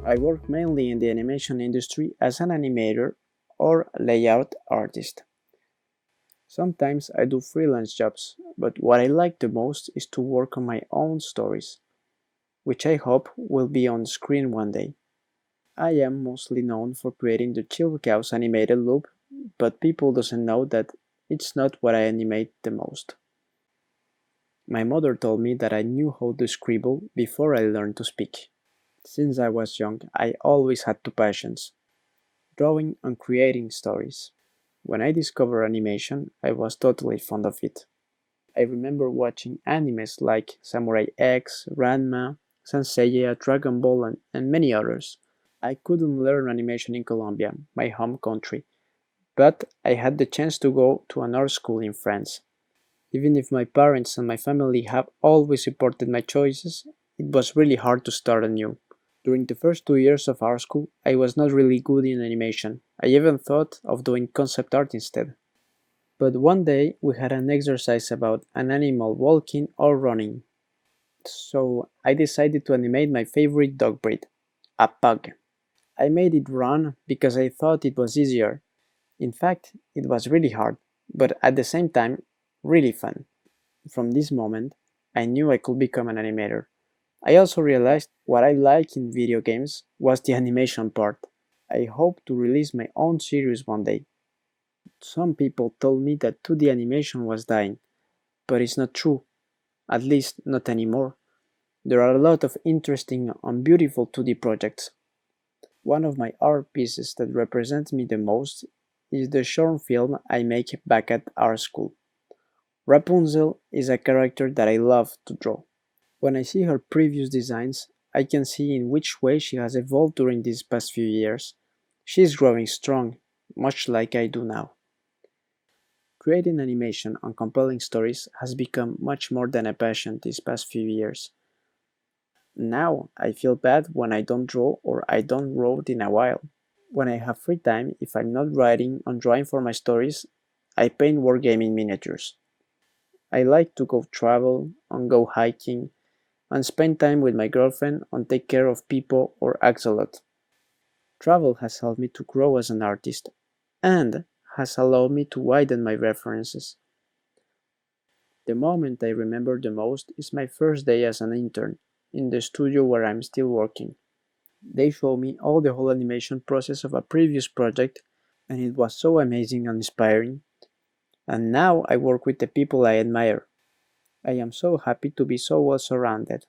I work mainly in the animation industry as an animator or layout artist. Sometimes I do freelance jobs, but what I like the most is to work on my own stories, which I hope will be on screen one day. I am mostly known for creating the ChillledCow's animated loop, but people doesn't know that it's not what I animate the most. My mother told me that I knew how to scribble before I learned to speak. Since I was young, I always had two passions: drawing and creating stories. When I discovered animation, I was totally fond of it. I remember watching animes like Samurai X, Ranma, Sanseiya, Dragon Ball, and many others. I couldn't learn animation in Colombia, my home country, but I had the chance to go to an art school in France. Even if my parents and my family have always supported my choices, it was really hard to start anew. During the first 2 years of art school, I was not really good in animation. I even thought of doing concept art instead. But one day we had an exercise about an animal walking or running. So I decided to animate my favorite dog breed, a pug. I made it run because I thought it was easier. In fact, it was really hard, but at the same time, really fun. From this moment, I knew I could become an animator. I also realized what I like in video games was the animation part. I hope to release my own series one day. Some people told me that 2D animation was dying, but it's not true, at least not anymore. There are a lot of interesting and beautiful 2D projects. One of my art pieces that represents me the most is the short film I make back at art school. Rapunzel is a character that I love to draw. When I see her previous designs, I can see in which way she has evolved during these past few years. She is growing strong, much like I do now. Creating animation and compelling stories has become much more than a passion these past few years. Now I feel bad when I don't draw or I don't write in a while. When I have free time, if I'm not writing or drawing for my stories, I paint wargaming miniatures. I like to go travel and go hiking and spend time with my girlfriend and take care of people or act a lot. Travel has helped me to grow as an artist and has allowed me to widen my references. The moment I remember the most is my first day as an intern in the studio where I'm still working. They showed me all the whole animation process of a previous project, and it was so amazing and inspiring. And now I work with the people I admire. I am so happy to be so well surrounded.